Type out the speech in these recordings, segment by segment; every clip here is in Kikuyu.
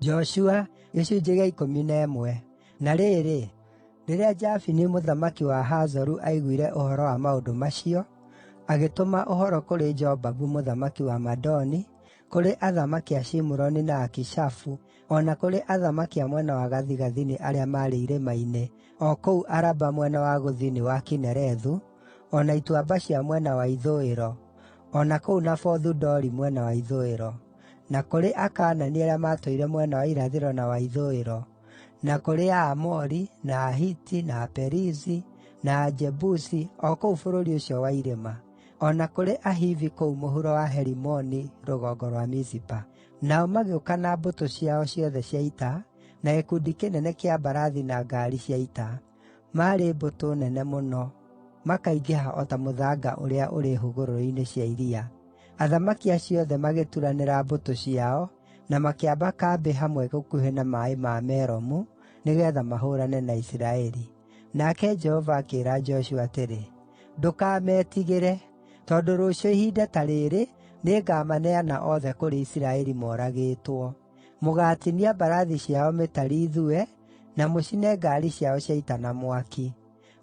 Joshua gĩcunjĩ gĩa 11. Na rĩrĩ, rĩrĩa Jabini mũthamaki wa Hazoru aiguire ũhoro wa maũndũ macio, agĩtũma ũhoro kũrĩ Jobabu mũthamaki wa Madoni, kũrĩ athamaki a Shimuroni na Akishafu, o na kũrĩ athamaki a mwena wa gathigathini arĩa maarĩ irĩma-inĩ, o kũu Araba mwena wa gũthini wa Kinerethu, o na ituamba cia mwena wa ithũĩro, o na kũu Nafothu-Dori mwena wa ithũĩro, na kũrĩ Akaanani arĩa maatũire mwena wa irathĩro na wa ithũĩro, na kũrĩ Aamori, na Ahiti, na Aperizi, na Ajebusi, o kũu bũrũri ũcio wa irĩma, o na kũrĩ Ahivi kũu mũhuro wa Herimoni rũgongo rwa Mizipa. Nao magĩũka na mbũtũ ciao ciothe cia ita, na gĩkundi kĩnene kĩa mbarathi na ngaari cia ita. Maarĩ mbũtũ nene mũno, makaingĩha o ta mũthanga ũrĩa ũrĩ hũgũrũrũ-inĩ cia iria. Athamaki acio othe magĩturanĩra mbũtũ ciao, na makĩamba kambĩ hamwe gũkuhĩ na maaĩ ma Meromu, nĩgeetha mahũũrane na Isiraeli. Nake Jehova akĩĩra Joshua atĩrĩ, “Ndũkametigĩre, tondũ rũciũ ihinda ta rĩrĩ nĩngamaneana othe kũrĩ Isiraeli moragĩtwo. Mũgaatinia mbarathi ciao mĩtari ithue, na mũcine ngaari ciao cia ita na mwaki.”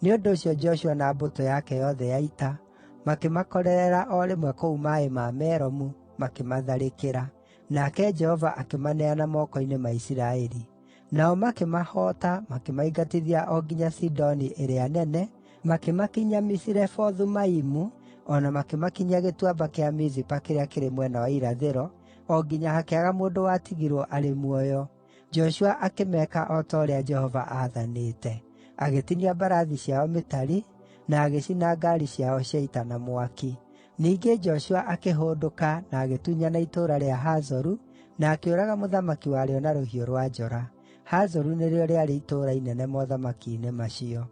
Nĩ ũndũ ũcio Joshua na mbũtũ yake yothe ya ita makĩmakorerera o rĩmwe kũu maaĩ ma Meromu, makĩmatharĩkĩra. Nake Jehova akĩmaneana moko-inĩ ma Isiraeli. Nao makĩmahoota, makĩmaingatithia o nginya Sidoni ĩrĩa nene, makĩmakinyia Misirefothu-Maimu, o na makĩmakinyia gĩtuamba kĩa Mizipa kĩrĩa kĩrĩ mwena wa irathĩro, o nginya hakĩaga mũndũ watigirwo arĩ muoyo. Joshua akĩmeeka o ta ũrĩa Jehova aathanĩte. Agĩtinia mbarathi ciao mĩtari, na agĩcina ngaari ciao cia ita na mwaki. Ningĩ Joshua akĩhũndũka na agĩtunyana itũũra rĩa Hazoru, na akĩũraga mũthamaki warĩo na rũhiũ rwa njora. Hazoru nĩrĩo rĩarĩ itũũra inene mothamaki-inĩ macio.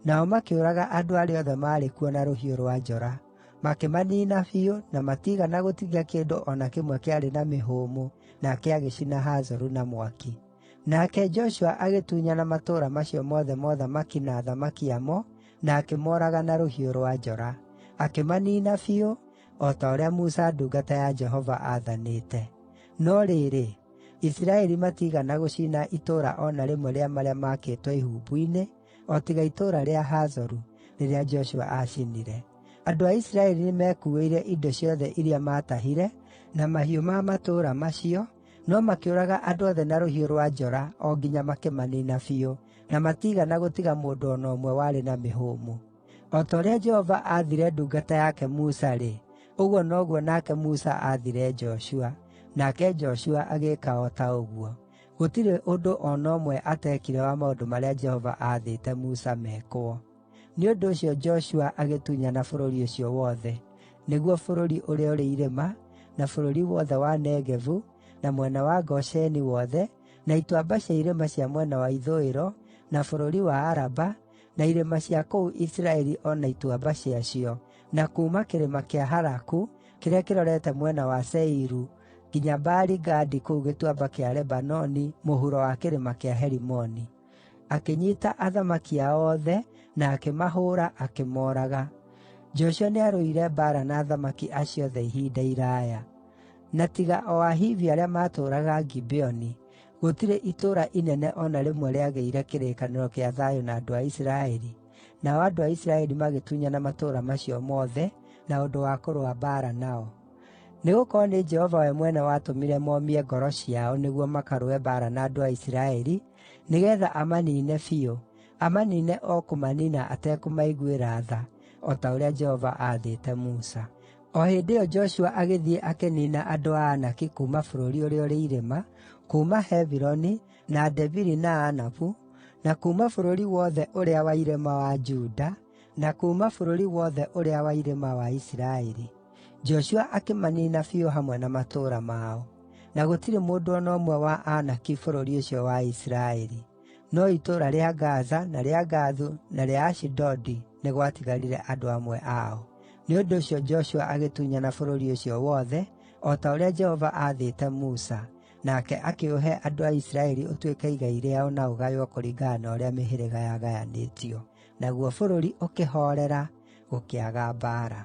Nao makĩũraga andũ arĩa othe maarĩ kuo na rũhiũ rwa njora. Makĩmaniina biũ, na matiigana gũtigia kĩndũ o na kĩmwe kĩarĩ na mĩhũmũ, nake agĩcina Hazoru na mwaki. Nake Joshua agĩtunyana matũũra macio mothe mothamaki na athamaki amo, na akĩmooraga na rũhiũ rwa njora. Akĩmaniina biũ, o ta ũrĩa Musa ndungata ya Jehova aathanĩte. No rĩrĩ, Isiraeli matiigana gũcina itũũra o na rĩmwe rĩa marĩa maakĩtwo ihumbu-inĩ, o tiga itũũra rĩa Hazoru, rĩrĩa Joshua aacinire. Andũ a Isiraeli nĩmekuuĩire indo ciothe iria maatahire, na mahiũ ma matũũra macio, no makĩũraga andũ othe na rũhiũ rwa njora o nginya makĩmaniina biũ, na matiigana gũtiga mũndũ o na ũmwe warĩ na mĩhũmũ. O ta ũrĩa Jehova aathire ndungata yake Musa-rĩ, ũguo noguo nake Musa aathire Joshua, nake Joshua agĩĩka o ta ũguo. Gũtirĩ ũndũ o na ũmwe ateekire wa maũndũ marĩa Jehova aathĩte Musa mekwo. Nĩ ũndũ ũcio Joshua agĩtunyana bũrũri ũcio wothe, nĩguo bũrũri ũrĩa ũrĩ irĩma, na bũrũri wothe wa Negevu, na mwena wa Gosheni wothe, na ituamba cia irĩma cia mwena wa ithũĩro, na bũrũri wa Araba, na irĩma cia kũu Isiraeli o na ituamba ciacio, na kuuma kĩrĩma kĩa Halaku, kĩrĩa kĩrorete mwena wa Seiru, nginya Baali-Gadi kũu gĩtuamba kĩa Lebanoni mũhuro wa kĩrĩma kĩa Herimoni. Akĩnyiita athamaki ao othe, na akĩmahũũra, akĩmooraga. Joshua nĩarũire mbaara na athamaki acio othe ihinda iraaya. Na tiga o Ahivi arĩa maatũũraga Gibeoni, gũtirĩ itũũra inene o na rĩmwe rĩagĩire kĩrĩkanĩro kĩa thayũ na andũ a Isiraeli, nao andũ a Isiraeli magĩtunyana matũũra macio mothe na ũndũ wa kũrũa mbaara nao. Nĩgũkorwo nĩ Jehova we mwene watũmire momie ngoro ciao nĩguo makarũe mbaara na andũ a Isiraeli, nĩgeetha amaniine biũ, amaniine o kũmaniina atekũmaiguĩra tha, o ta ũrĩa Jehova aathĩte Musa. O hĩndĩ ĩyo Joshua agĩthiĩ akĩniina andũ a Anaki kuuma bũrũri ũrĩa ũrĩ irĩma, kuuma Hebironi, na Debiri na Anabu, na kuuma bũrũri wothe ũrĩa wa irĩma wa Juda, na kuuma bũrũri wothe ũrĩa wa irĩma wa Isiraeli. Joshua akĩmaniina biũ hamwe na matũũra mao. Na gũtirĩ mũndũ o na ũmwe wa Anaki bũrũri ũcio wa Isiraeli. No itũũra rĩa Gaza, na rĩa Gathu, na rĩa Ashidodi nĩ gwatigarire andũ amwe ao. Nĩ ũndũ ũcio Joshua agĩtunyana bũrũri ũcio wothe, o ta ũrĩa Jehova aathĩte Musa, nake akĩũhe andũ a Isiraeli ũtuĩke igai rĩao na ũgaywo kũringana na ũrĩa mĩhĩrĩga yagayanĩtio. Naguo bũrũri ũkĩhoorera, gũkĩaga mbaara.